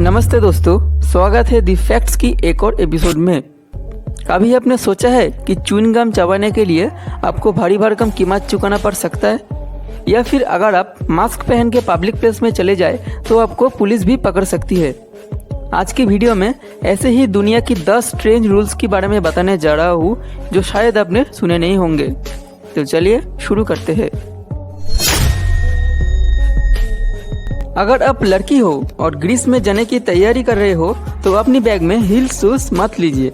नमस्ते दोस्तों, स्वागत है दी फैक्ट्स की एक और एपिसोड में। कभी आपने सोचा है कि च्युइंग गम चबाने के लिए आपको भारी भरकम कीमत चुकाना पड़ सकता है, या फिर अगर आप मास्क पहन के पब्लिक प्लेस में चले जाए तो आपको पुलिस भी पकड़ सकती है। आज की वीडियो में ऐसे ही दुनिया की 10 स्ट्रेंज रूल्स के बारे में बताने जा रहा हूँ जो शायद आपने सुने नहीं होंगे। तो चलिए शुरू करते हैं। अगर आप लड़की हो और ग्रीस में जाने की तैयारी कर रहे हो तो अपनी बैग में हील्स शूज मत लीजिए,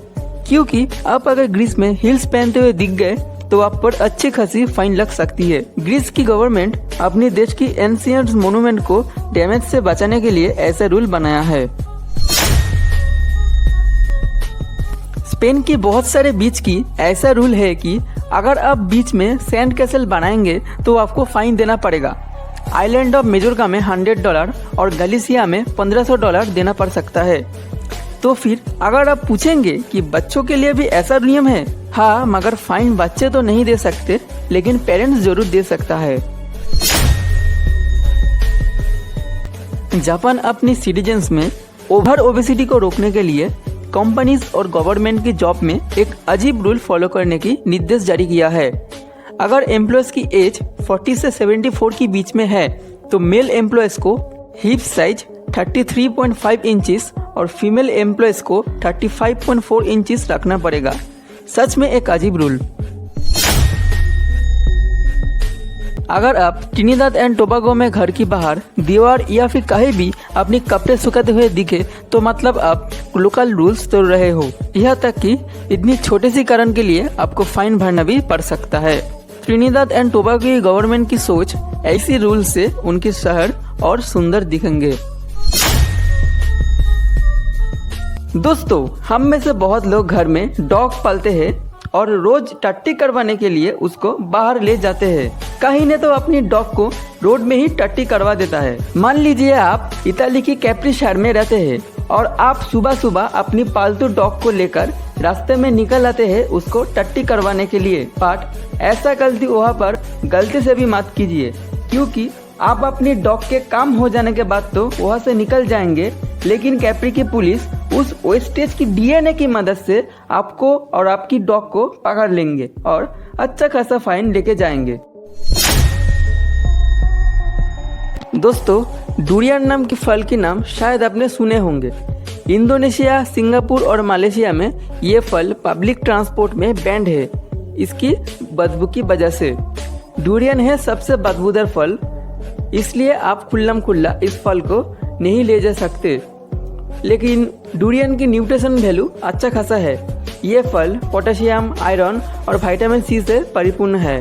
क्योंकि आप अगर ग्रीस में हील्स पहनते हुए दिख गए तो आप पर अच्छी खासी फाइन लग सकती है। ग्रीस की गवर्नमेंट अपने देश की एंशिएंट मोन्यूमेंट को डैमेज से बचाने के लिए ऐसा रूल बनाया है। स्पेन के बहुत सारे बीच की ऐसा रूल है कि अगर आप बीच में सैंड कैसल बनाएंगे तो आपको फाइन देना पड़ेगा। आइलैंड ऑफ मेजोर्का में $100 और गलीसिया में $1500 देना पड़ सकता है। तो फिर अगर आप पूछेंगे कि बच्चों के लिए भी ऐसा नियम है, हाँ, मगर फाइन बच्चे तो नहीं दे सकते, लेकिन पेरेंट्स जरूर दे सकता है। जापान अपनी सिटीजन्स में ओवर ओबेसिटी को रोकने के लिए कंपनीज और गवर्नमेंट की जॉब में एक अजीब रूल फॉलो करने की निर्देश जारी किया है। अगर एम्प्लॉयज की एज 40 से 74 के बीच में है तो मेल एम्प्लॉयज को हिप साइज 33.5 इंचेस और फीमेल एम्प्लॉयज को 35.4 इंचेस रखना पड़ेगा। सच में एक अजीब रूल। अगर आप ट्रिनिदाद एंड टोबागो में घर की बाहर दीवार या फिर कहीं भी अपने कपड़े सुखाते हुए दिखे तो मतलब आप लोकल रूल्स तोड़ रहे हो। यहाँ तक कि इतनी छोटे सी कारण के लिए आपको फाइन भरना भी पड़ सकता है। ट्रिनिदाद एंड टोबागो की गवर्नमेंट की सोच ऐसी रूल से उनके शहर और सुंदर दिखेंगे। दोस्तों, हम में से बहुत लोग घर में डॉग पालते हैं और रोज टट्टी करवाने के लिए उसको बाहर ले जाते हैं। कहीं ने तो अपनी डॉग को रोड में ही टट्टी करवा देता है। मान लीजिए आप इताली की कैप्री शहर में रहते हैं और आप सुबह सुबह अपनी पालतू डॉग को लेकर रास्ते में निकल आते हैं उसको टट्टी करवाने के लिए। बट ऐसा गलती वहाँ पर गलती से भी मत कीजिए, क्योंकि आप अपनी डॉग के काम हो जाने के बाद तो वहाँ से निकल जाएंगे, लेकिन कैप्री की पुलिस उस वेस्टेज की डीएनए की मदद से आपको और आपकी डॉग को पकड़ लेंगे और अच्छा खासा फाइन लेके जाएंगे। दोस्तों, डुरियन नाम के फल के नाम शायद आपने सुने होंगे। इंडोनेशिया, सिंगापुर और मलेशिया में ये फल पब्लिक ट्रांसपोर्ट में बैंड है इसकी बदबू की वजह से। डुरियन है सबसे बदबूदार फल, इसलिए आप खुल्लम खुल्ला इस फल को नहीं ले जा सकते। लेकिन डुरियन की न्यूट्रिशन वैल्यू अच्छा खासा है। ये फल पोटेशियम, आयरन और विटामिन सी से परिपूर्ण है।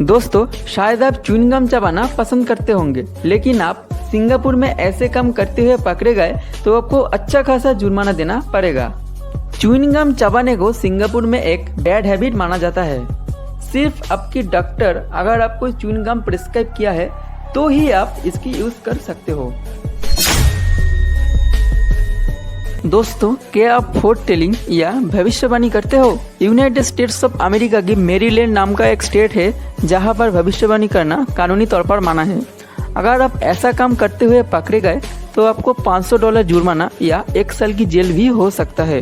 दोस्तों, शायद आप च्युइंग गम चबाना पसंद करते होंगे, लेकिन आप सिंगापुर में ऐसे काम करते हुए पकड़े गए तो आपको अच्छा खासा जुर्माना देना पड़ेगा। च्युइंग गम चबाने को सिंगापुर में एक बैड हैबिट माना जाता है। सिर्फ आपकी डॉक्टर अगर आपको च्युइंग गम प्रिस्क्राइब किया है तो ही आप इसकी यूज कर सकते हो। दोस्तों, क्या आप फोर्ट टेलिंग या भविष्यवाणी करते हो? यूनाइटेड स्टेट्स ऑफ अमेरिका की मैरीलैंड नाम का एक स्टेट है जहां पर भविष्यवाणी करना कानूनी तौर पर माना है। अगर आप ऐसा काम करते हुए पकड़े गए तो आपको $500 जुर्माना या 1 साल की जेल भी हो सकता है।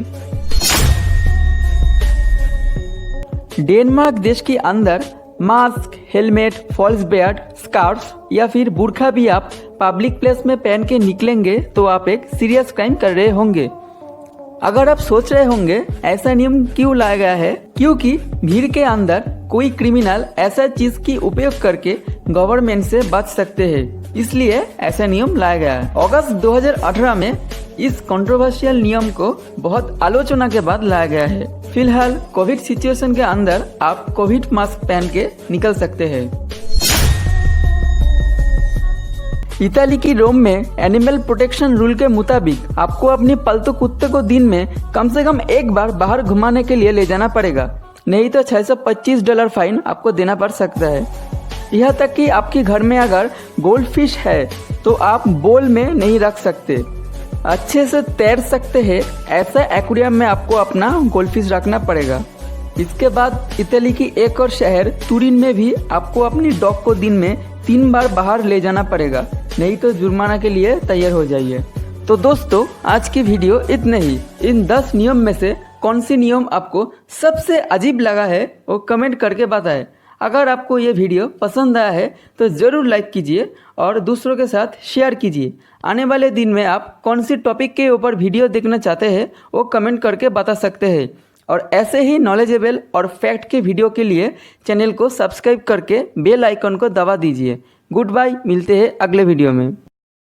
डेनमार्क देश के अंदर mask, helmet, false beard, scarf या फिर बुर्खा भी आप पब्लिक प्लेस में पहन के निकलेंगे तो आप एक सीरियस क्राइम कर रहे होंगे। अगर आप सोच रहे होंगे ऐसा नियम क्यों लाया गया है, क्योंकि भीड़ के अंदर कोई क्रिमिनल ऐसा चीज की उपयोग करके गवर्नमेंट से बच सकते हैं, इसलिए ऐसा नियम लाया गया है। अगस्त 2018 में इस कंट्रोवर्शियल नियम को बहुत आलोचना के बाद लाया गया है। फिलहाल कोविड सिचुएशन के अंदर आप कोविड मास्क पहन के निकल सकते हैं। इताली की रोम में एनिमल प्रोटेक्शन रूल के मुताबिक आपको अपनी पालतू कुत्ते को दिन में कम से कम एक बार बाहर घुमाने के लिए ले जाना पड़ेगा, नहीं तो $625 फाइन आपको देना पड़ सकता है। यहाँ तक कि आपके घर में अगर गोल्ड फिश है तो आप बोल में नहीं रख सकते। अच्छे से तैर सकते हैं ऐसा एक्वेरियम में आपको अपना गोल्ड फिश रखना पड़ेगा। इसके बाद इटली की एक और शहर तुरिन में भी आपको अपनी डॉग को दिन में 3 बार बाहर ले जाना पड़ेगा, नहीं तो जुर्माना के लिए तैयार हो जाइए। तो दोस्तों आज की वीडियो इतने ही। इन 10 नियम में से कौन सी नियम आपको सबसे अजीब लगा है वो कमेंट करके बताएं। अगर आपको ये वीडियो पसंद आया है तो ज़रूर लाइक कीजिए और दूसरों के साथ शेयर कीजिए। आने वाले दिन में आप कौन सी टॉपिक के ऊपर वीडियो देखना चाहते हैं वो कमेंट करके बता सकते हैं। और ऐसे ही नॉलेजेबल और फैक्ट के वीडियो के लिए चैनल को सब्सक्राइब करके बेल आइकन को दबा दीजिए। गुड बाय, मिलते हैं अगले वीडियो में।